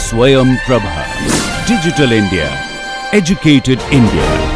Swayam Prabha. Digital India. Educated India.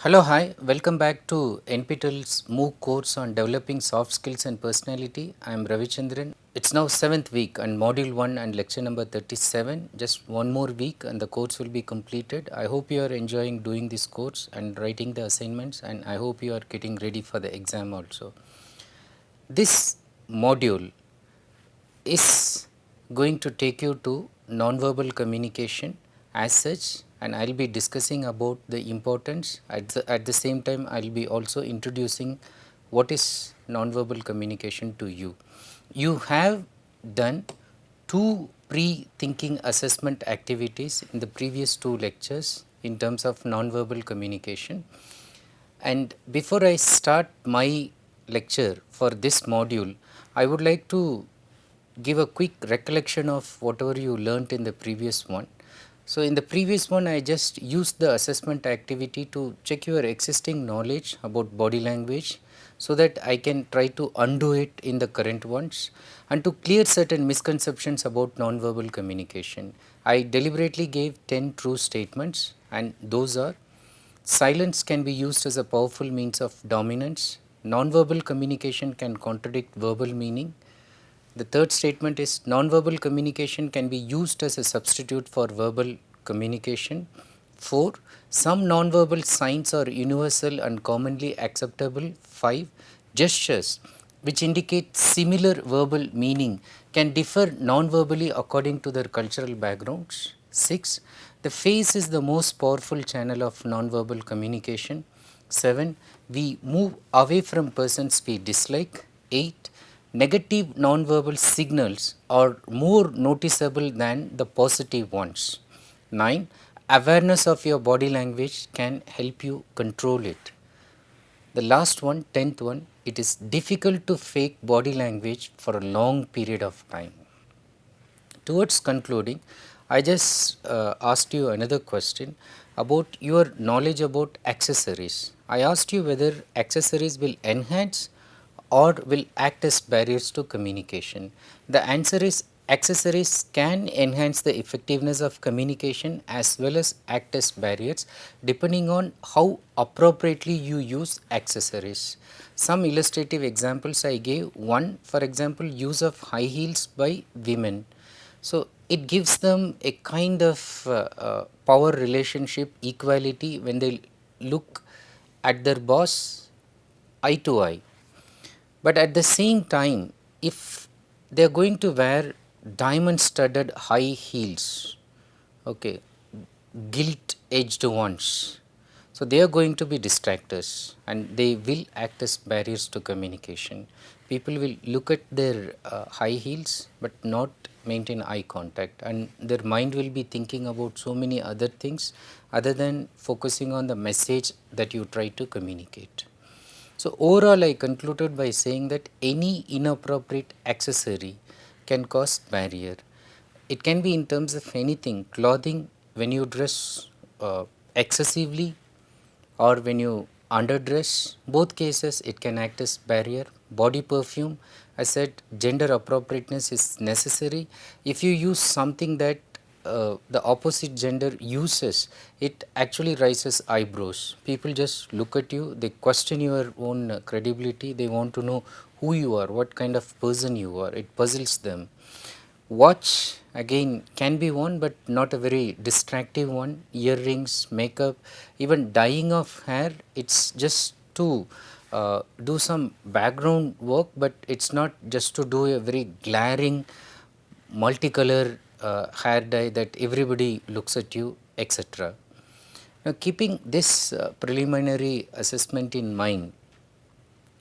Hello, hi, welcome back to NPTEL's MOOC course on developing soft skills and personality. I am Ravichandran. It's now 7th week and module 1 and lecture number 37. Just one more week and the course will be completed. I hope you are enjoying doing this course and writing the assignments, and I hope you are getting ready for the exam also. This module is going to take you to nonverbal communication as such, and I will be discussing about the importance. At the same time, I will be also introducing what is nonverbal communication to you. You have done 2 pre-thinking assessment activities in the previous 2 lectures in terms of nonverbal communication. And before I start my lecture for this module, I would like to give a quick recollection of whatever you learnt in the previous one. So, in the previous one, I just used the assessment activity to check your existing knowledge about body language so that I can try to undo it in the current ones and to clear certain misconceptions about nonverbal communication. I deliberately gave 10 true statements, and those are: silence can be used as a powerful means of dominance. Nonverbal communication can contradict verbal meaning. The third statement is nonverbal communication can be used as a substitute for verbal communication. 4. Some nonverbal signs are universal and commonly acceptable. 5. Gestures, which indicate similar verbal meaning, can differ nonverbally according to their cultural backgrounds. 6. The face is the most powerful channel of nonverbal communication. 7. We move away from persons we dislike. 8. Negative nonverbal signals are more noticeable than the positive ones. 9. Awareness of your body language can help you control it. The last one, 10th one, it is difficult to fake body language for a long period of time. Towards concluding, I just asked you another question about your knowledge about accessories. I asked you whether accessories will enhance or will act as barriers to communication. The answer is accessories can enhance the effectiveness of communication as well as act as barriers depending on how appropriately you use accessories. Some illustrative examples I gave. One, for example, use of high heels by women. So, it gives them a kind of power relationship, equality when they look at their boss eye to eye. But at the same time, if they are going to wear diamond studded high heels, okay, gilt edged ones, so they are going to be distractors and they will act as barriers to communication. People will look at their high heels but not maintain eye contact, and their mind will be thinking about so many other things other than focusing on the message that you try to communicate. So, overall I concluded by saying that any inappropriate accessory can cause barrier. It can be in terms of anything: clothing, when you dress excessively or when you underdress, both cases it can act as barrier. Body perfume, I said gender appropriateness is necessary. If you use something that the opposite gender uses, it actually raises eyebrows. People just look at you, they question your own credibility, they want to know who you are, what kind of person you are, it puzzles them. Watch again can be worn but not a very distractive one. Earrings, makeup, even dyeing of hair, it's just to do some background work, but it's not just to do a very glaring multicolor hair dye that everybody looks at you, etc. Now, keeping this preliminary assessment in mind,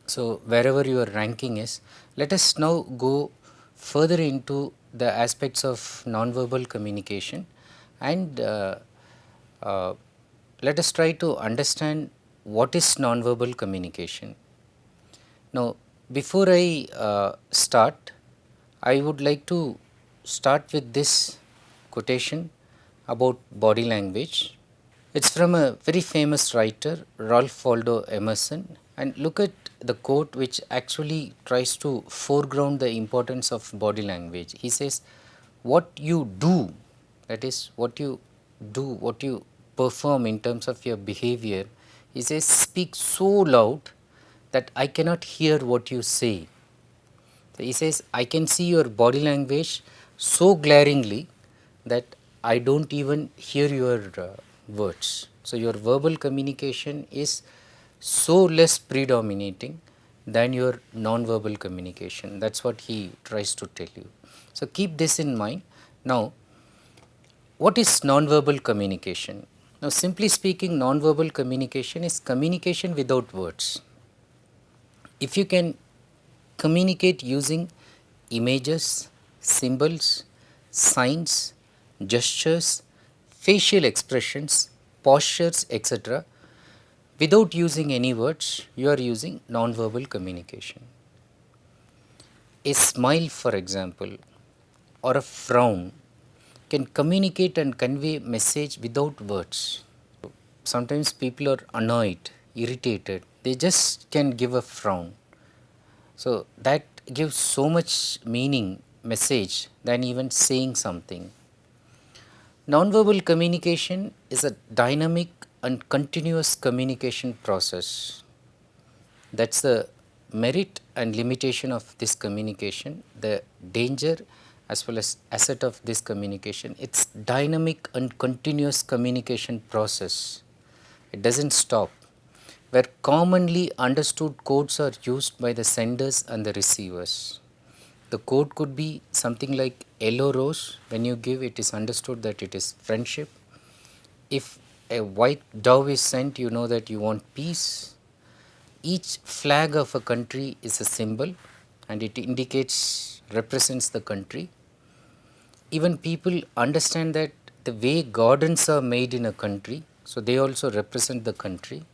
So wherever your ranking is, let us now go further into the aspects of nonverbal communication, and uh, let us try to understand what is nonverbal communication. Now, before I start, I would like to start with this quotation about body language. It's from a very famous writer, Ralph Waldo Emerson, and look at the quote which actually tries to foreground the importance of body language. He says, what you do, that is, what you do, what you perform in terms of your behavior, he says, speak so loud that I cannot hear what you say. So he says, I can see your body language so glaringly that I don't even hear your words. So your verbal communication is so less predominating than your non-verbal communication. That's what he tries to tell you. So keep this in mind. Now, what is non-verbal communication? Now, simply speaking, non-verbal communication is communication without words. If you can communicate using images, symbols, signs, gestures, facial expressions, postures, etc., without using any words, you are using non-verbal communication. A smile, for example, or a frown can communicate and convey message without words. Sometimes people are annoyed, irritated, they just can give a frown. So that gives so much meaning, message, than even saying something. Nonverbal communication is a dynamic and continuous communication process. That's the merit and limitation of this communication, the danger as well as asset of this communication. It's dynamic and continuous communication process. It doesn't stop, where commonly understood codes are used by the senders and the receivers. The code could be something like yellow rose. When you give, it is understood that it is friendship. If a white dove is sent, you know that you want peace. Each flag of a country is a symbol and it indicates, represents the country. Even people understand that the way gardens are made in a country, so they also represent the country.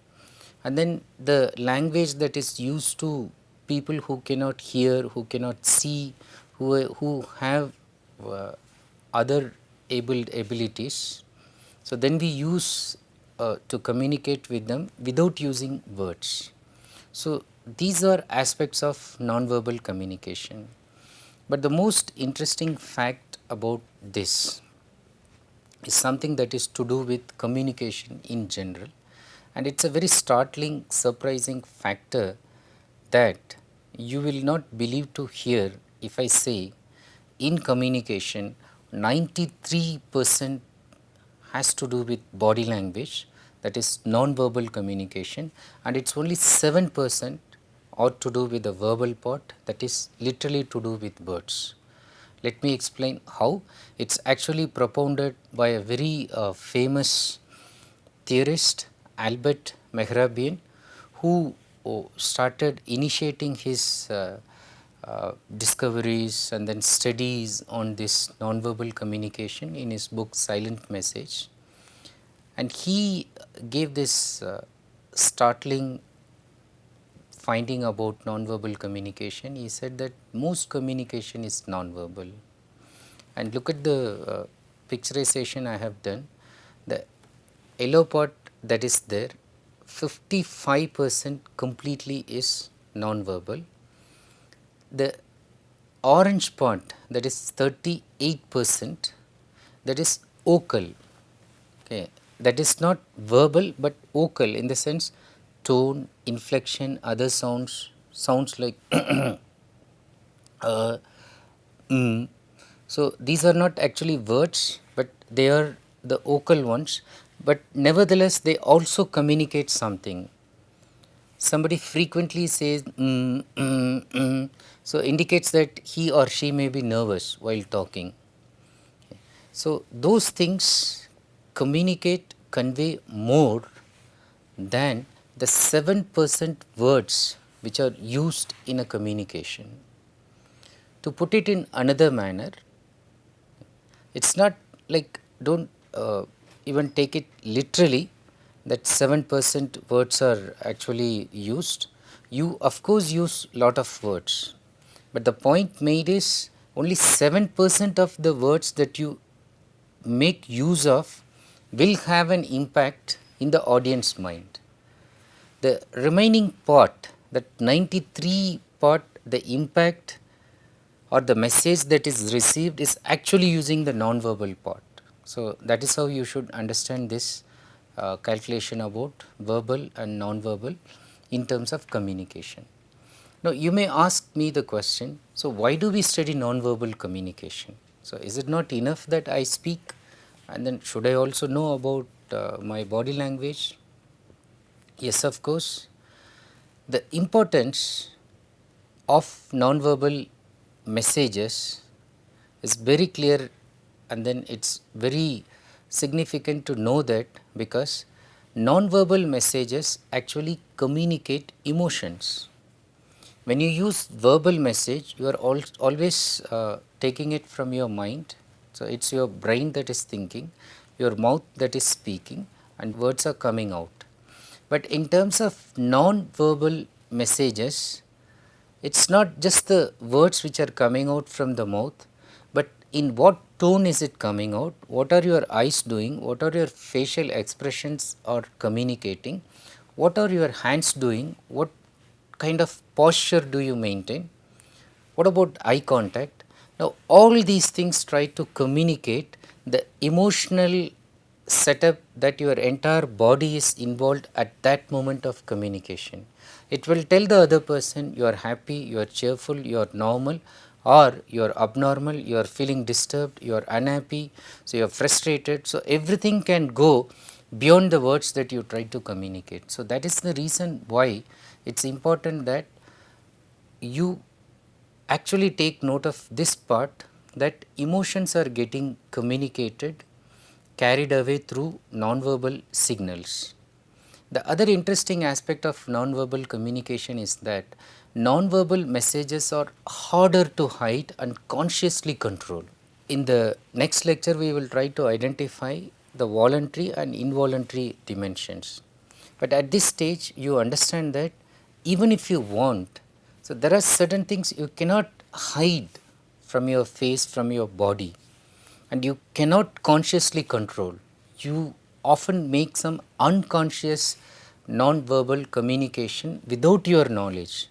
And then the language that is used to people who cannot hear, who cannot see, who have other abilities. So then we use to communicate with them without using words. So these are aspects of non-verbal communication. But the most interesting fact about this is something that is to do with communication in general, and it's a very startling, surprising factor that you will not believe to hear if I say in communication 93% has to do with body language, that is non-verbal communication, and it's only 7% ought to do with the verbal part, that is literally to do with words. Let me explain how. It's actually propounded by a very famous theorist, Albert Mehrabian, who started initiating his discoveries and then studies on this non-verbal communication in his book Silent Message. And he gave this startling finding about non-verbal communication. He said that most communication is non-verbal. And look at the picturization I have done. The yellow part that is there, 55% completely is non-verbal. The orange part, that is 38%, that is vocal. Okay, that is not verbal but vocal, in the sense tone, inflection, other sounds like So these are not actually words, but they are the vocal ones, but nevertheless they also communicate something. Somebody frequently says so indicates that he or she may be nervous while talking. So those things communicate, convey more than the 7% words which are used in a communication. To put it in another manner, it's not like, don't even take it literally that 7% words are actually used. You of course use lot of words, but the point made is only 7% of the words that you make use of will have an impact in the audience mind. The remaining part, that 93 part, the impact or the message that is received is actually using the non-verbal part. So, that is how you should understand this calculation about verbal and non-verbal in terms of communication. Now, you may ask me the question, so why do we study non-verbal communication? So, is it not enough that I speak, and then should I also know about my body language? Yes, of course. The importance of non-verbal messages is very clear, and then it's very significant to know that, because non-verbal messages actually communicate emotions. When you use verbal message, you are always taking it from your mind. So, it's your brain that is thinking, your mouth that is speaking, and words are coming out. But in terms of non-verbal messages, it's not just the words which are coming out from the mouth, but in what tone is it coming out, what are your eyes doing, what are your facial expressions are communicating, what are your hands doing, what kind of posture do you maintain, what about eye contact. Now, all these things try to communicate the emotional setup that your entire body is involved at that moment of communication. It will tell the other person you are happy, you are cheerful, you are normal, or you are abnormal, you are feeling disturbed, you are unhappy, so you are frustrated. So, everything can go beyond the words that you try to communicate. So, that is the reason why it is important that you actually take note of this part, that emotions are getting communicated, carried away through non-verbal signals. The other interesting aspect of non-verbal communication is that non-verbal messages are harder to hide and consciously control. In the next lecture, we will try to identify the voluntary and involuntary dimensions. But at this stage, you understand that even if you want, so there are certain things you cannot hide from your face, from your body, and you cannot consciously control. You often make some unconscious non-verbal communication without your knowledge,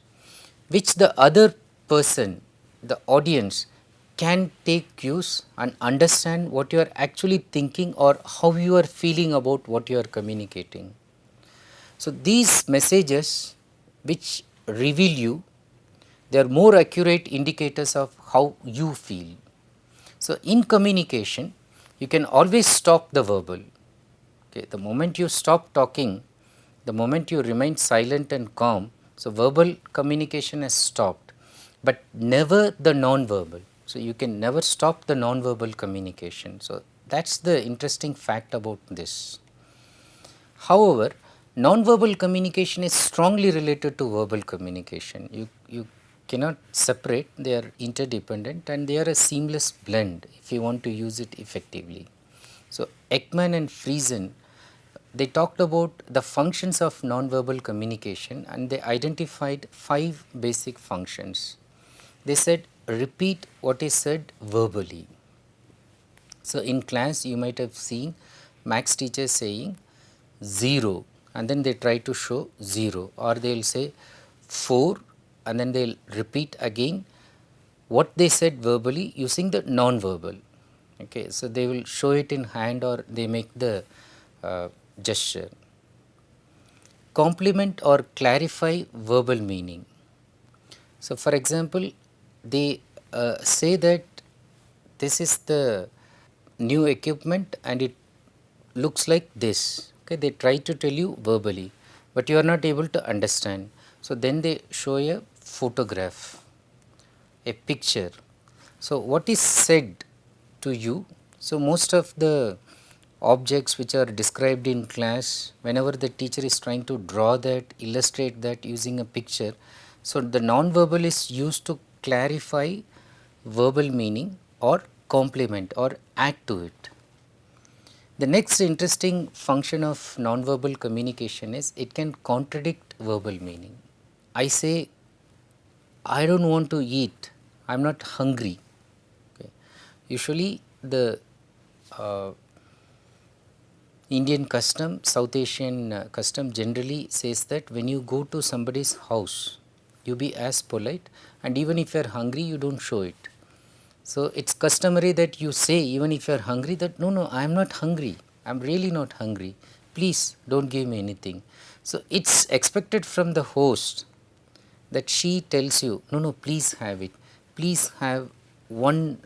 which the other person, the audience, can take cues and understand what you are actually thinking or how you are feeling about what you are communicating. So, these messages which reveal you, they are more accurate indicators of how you feel. So, in communication, you can always stop the verbal. Okay, the moment you stop talking, the moment you remain silent and calm, so verbal communication has stopped, but never the non-verbal. So, you can never stop the non-verbal communication. So, that is the interesting fact about this. However, non-verbal communication is strongly related to verbal communication. You cannot separate, they are interdependent and they are a seamless blend if you want to use it effectively. So, Ekman and Friesen, they talked about the functions of non-verbal communication and they identified 5 basic functions. They said, repeat what is said verbally. So, in class you might have seen maths teacher saying 0 and then they try to show 0, or they will say 4 and then they will repeat again what they said verbally using the non-verbal. Okay. So, they will show it in hand or they make the gesture. Complement or clarify verbal meaning. So, for example, they say that this is the new equipment and it looks like this. Okay, they try to tell you verbally, but you are not able to understand. So, then they show a photograph, a picture. So, what is said to you? So, most of the objects which are described in class, whenever the teacher is trying to draw that, illustrate that using a picture, So the non-verbal is used to clarify verbal meaning or complement or add to it. The next interesting function of non-verbal communication is it can contradict verbal meaning. I say, I don't want to eat, I am not hungry. Okay. Usually the uh, Indian custom, South Asian custom generally says that when you go to somebody's house, you be as polite, and even if you are hungry, you don't show it. So it's customary that you say, even if you are hungry, that no, I am not hungry, I am really not hungry, please don't give me anything. So it's expected from the host that she tells you, no, please have it, please have one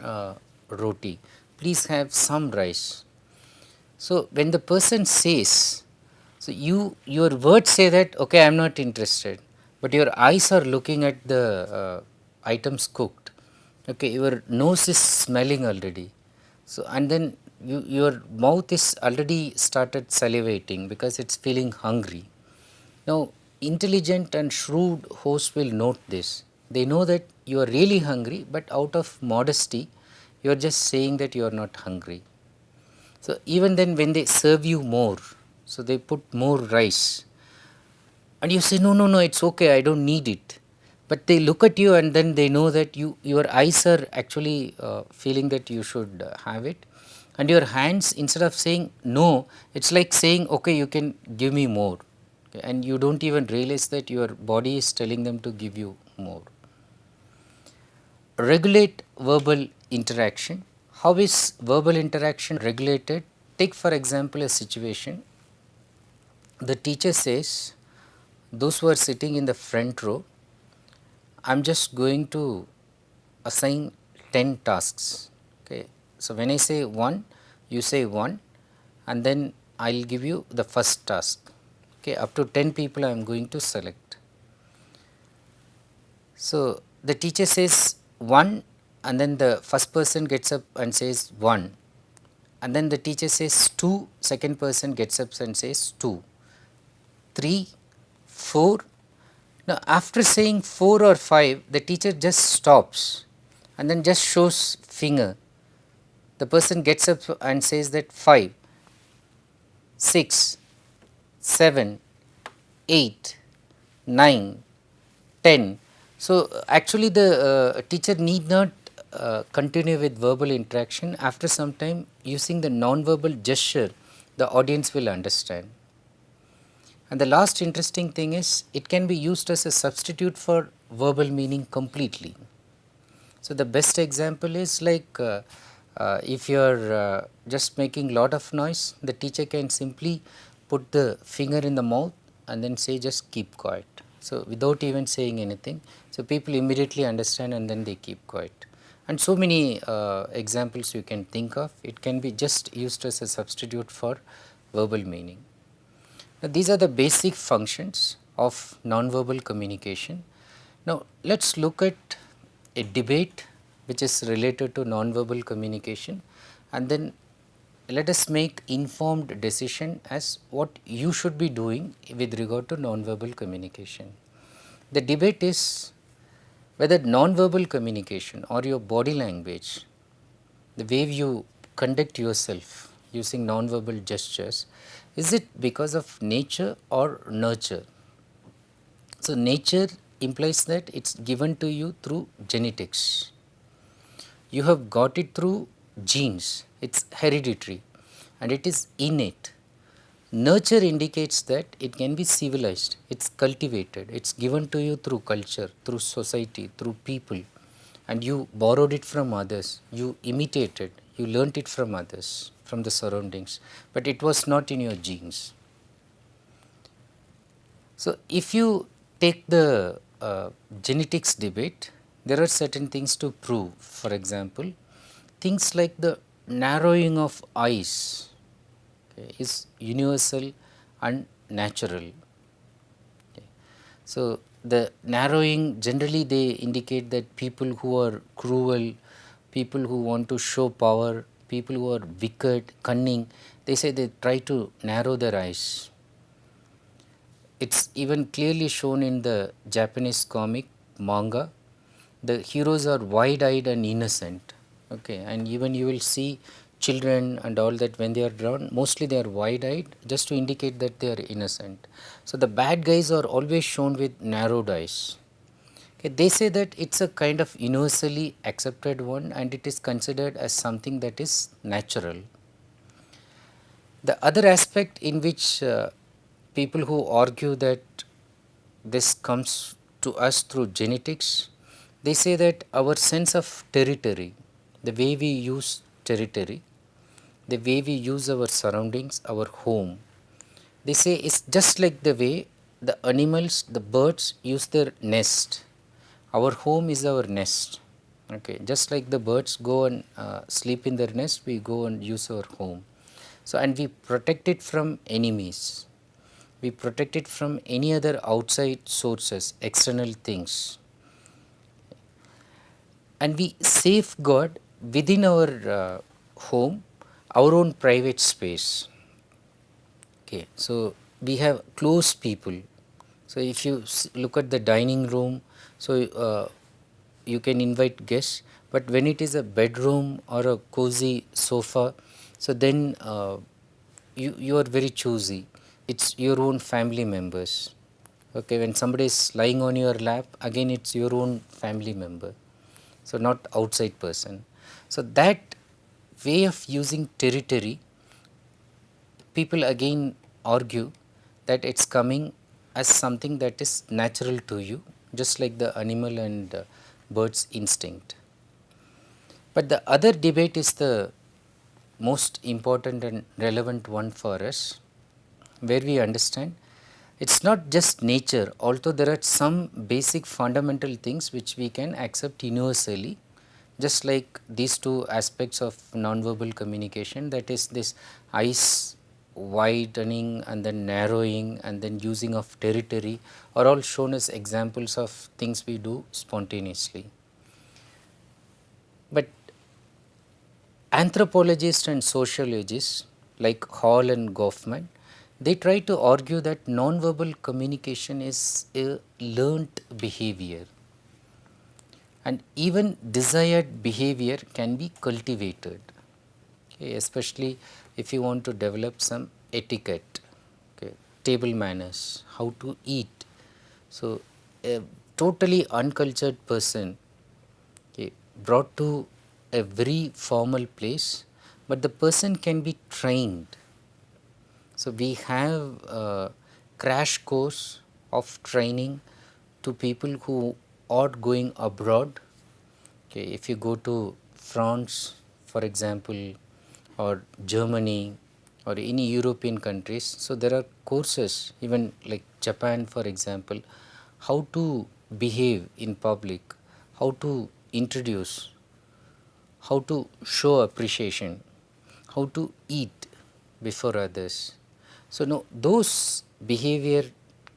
roti, please have some rice. So when the person says, so your words say that okay, I am not interested, but your eyes are looking at the items cooked. Okay, your nose is smelling already. So and then your mouth is already started salivating because it's feeling hungry. Now intelligent and shrewd hosts will note this. They know that you are really hungry, but out of modesty, you are just saying that you are not hungry. So even then when they serve you more, so they put more rice and you say no, it's okay, I don't need it. But they look at you and then they know that your eyes are actually feeling that you should have it, and your hands, instead of saying no, it's like saying okay, you can give me more. Okay, and you don't even realize that your body is telling them to give you more. Regulate verbal interaction. How is verbal interaction regulated? Take for example a situation. The teacher says, those who are sitting in the front row, I am just going to assign 10 tasks. Okay. So when I say 1, you say 1, and then I will give you the first task. Okay. Up to 10 people I am going to select. So the teacher says 1, and then the first person gets up and says 1, and then the teacher says 2, second person gets up and says 2, 3, 4. Now after saying 4 or 5, the teacher just stops and then just shows finger. The person gets up and says that 5, 6, 7, 8, 9, 10. So actually the teacher need not continue with verbal interaction. After some time, using the non-verbal gesture, the audience will understand. And the last interesting thing is it can be used as a substitute for verbal meaning completely. So the best example is like if you are just making lot of noise, the teacher can simply put the finger in the mouth and then say just keep quiet. So without even saying anything, so people immediately understand and then they keep quiet. And so many examples you can think of. It can be just used as a substitute for verbal meaning. Now these are the basic functions of non-verbal communication. Now let us look at a debate which is related to non-verbal communication, and then let us make informed decision as what you should be doing with regard to non-verbal communication. The debate is whether non-verbal communication or your body language, the way you conduct yourself using non-verbal gestures, is it because of nature or nurture? So nature implies that it's given to you through genetics. You have got it through genes, it's hereditary and it is innate. Nurture indicates that it can be civilized, it's cultivated, it's given to you through culture, through society, through people, and you borrowed it from others, you imitated, you learnt it from others, from the surroundings, but it was not in your genes. So if you take the genetics debate, there are certain things to prove. For example, things like the narrowing of eyes, okay, is universal and natural. Okay. So the narrowing, generally they indicate that people who are cruel, people who want to show power, people who are wicked, cunning, they say they try to narrow their eyes. It's even clearly shown in the Japanese comic manga. The heroes are wide eyed and innocent. Okay, and even you will see children and all that when they are drawn, mostly they are wide eyed just to indicate that they are innocent. So the bad guys are always shown with narrowed eyes. Okay, they say that it's a kind of universally accepted one and it is considered as something that is natural. The other aspect in which people who argue that this comes to us through genetics, they say that our sense of territory, the way we use territory, the way we use our surroundings, our home, they say it's just like the way the animals, the birds use their nest. Our home is our nest. Okay, just like the birds go and sleep in their nest, we go and use our home. So, and we protect it from enemies. We protect it from any other outside sources, external things. And we safeguard within our home our own private space. Okay, so we have close people. So if you look at the dining room, so you can invite guests, but when it is a bedroom or a cozy sofa, so then you are very choosy. It's your own family members. Okay, when somebody is lying on your lap, again it's your own family member, so not outside person. So that way of using territory, people again argue that it's coming as something that is natural to you, just like the animal and bird's instinct. But the other debate is the most important and relevant one for us, where we understand it's not just nature, although there are some basic fundamental things which we can accept universally, just like these two aspects of nonverbal communication, that is this eyes widening and then narrowing and then using of territory, are all shown as examples of things we do spontaneously. But anthropologists and sociologists like Hall and Goffman, they try to argue that nonverbal communication is a learnt behavior, and even desired behavior can be cultivated. Okay, especially if you want to develop some etiquette, okay, table manners, how to eat. So a totally uncultured person, okay, brought to a very formal place, but the person can be trained. So we have a crash course of training to people who are going abroad. Okay, if you go to France, for example, or Germany or any European countries, so there are courses, even like Japan, for example, how to behave in public, how to introduce, how to show appreciation, how to eat before others. So, no, those behavior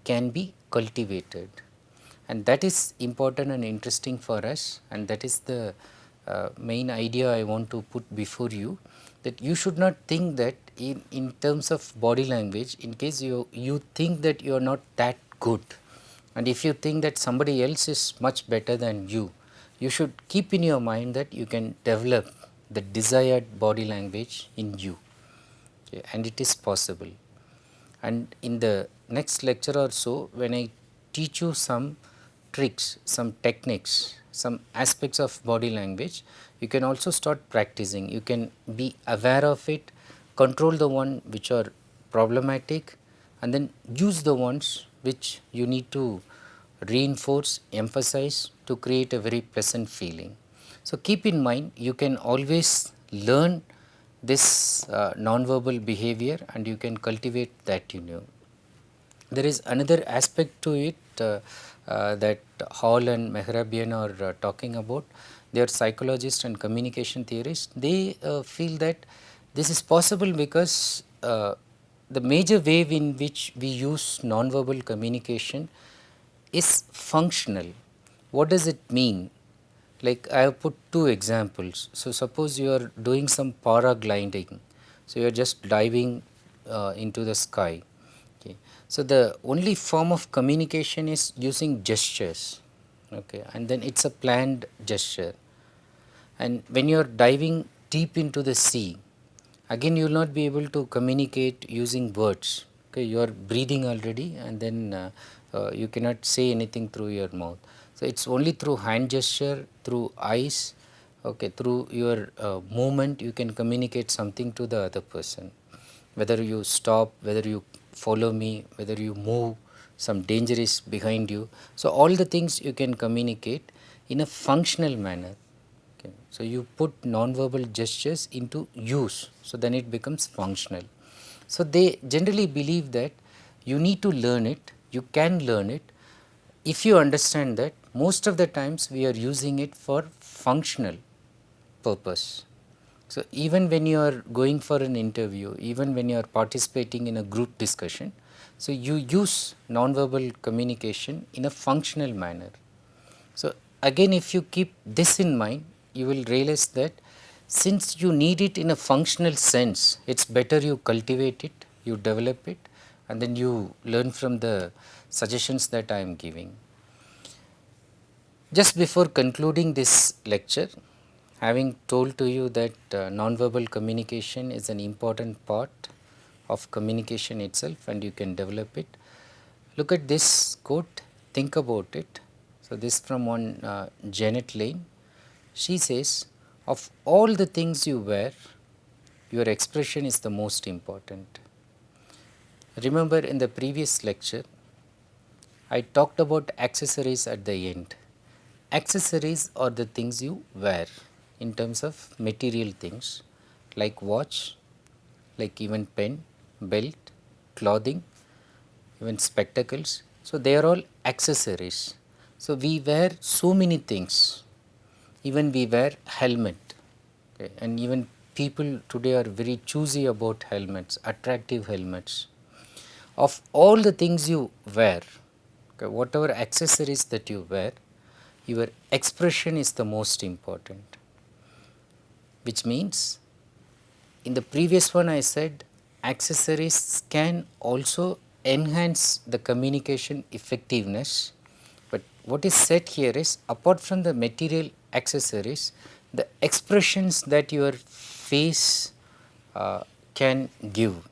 can be cultivated, and that is important and interesting for us, and that is the main idea I want to put before you, that you should not think that in terms of body language, in case you think that you are not that good, and if you think that somebody else is much better than you should keep in your mind that you can develop the desired body language in you, okay, and it is possible. And in the next lecture or so, when I teach you some tricks, some techniques, some aspects of body language, you can also start practicing. You can be aware of it, control the one which are problematic, and then use the ones which you need to reinforce, emphasize to create a very pleasant feeling. So keep in mind, you can always learn this non-verbal behavior and you can cultivate that in you. There is another aspect to it that Hall and Mehrabian are talking about. They are psychologists and communication theorists. They feel that this is possible because the major way in which we use non-verbal communication is functional. What does it mean? Like I have put two examples. So suppose you are doing some paragliding. So you are just diving into the sky. Okay. So the only form of communication is using gestures, okay, and then it's a planned gesture. And when you are diving deep into the sea, again you will not be able to communicate using words, okay, you are breathing already, and then you cannot say anything through your mouth. So it's only through hand gesture, through eyes, okay, through your movement you can communicate something to the other person, whether you stop, whether you follow me, whether you move, some danger is behind you. So all the things you can communicate in a functional manner. Okay. So you put non-verbal gestures into use, so then it becomes functional. So they generally believe that you need to learn it, you can learn it if you understand that most of the times we are using it for functional purpose. So even when you are going for an interview, even when you are participating in a group discussion, so you use non-verbal communication in a functional manner. So again, if you keep this in mind, you will realize that since you need it in a functional sense, it's better you cultivate it, you develop it, and then you learn from the suggestions that I am giving. Just before concluding this lecture, having told to you that non-verbal communication is an important part of communication itself and you can develop it, look at this quote, think about it. So, this from one Janet Lane. She says, of all the things you wear, your expression is the most important. Remember in the previous lecture, I talked about accessories at the end. Accessories are the things you wear in terms of material things like watch, like even pen, belt, clothing, even spectacles. So they are all accessories. So we wear so many things. Even we wear helmet, okay, and even people today are very choosy about helmets, attractive helmets. Of all the things you wear, okay, whatever accessories that you wear, your expression is the most important, which means in the previous one I said accessories can also enhance the communication effectiveness, but what is said here is apart from the material accessories, the expressions that your face can give,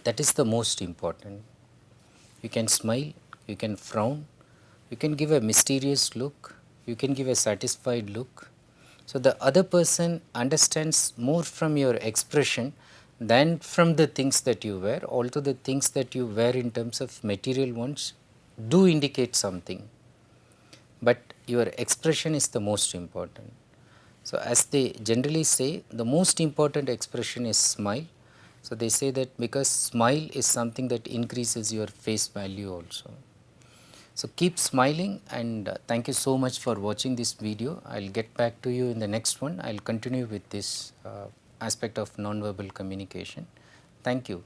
that is the most important. You can smile, you can frown, you can give a mysterious look, you can give a satisfied look. So the other person understands more from your expression than from the things that you wear. Although the things that you wear in terms of material ones do indicate something, but your expression is the most important. So as they generally say, the most important expression is smile. So they say that because smile is something that increases your face value also. So keep smiling and thank you so much for watching this video. I'll get back to you in the next one. I'll continue with this aspect of non-verbal communication. Thank you.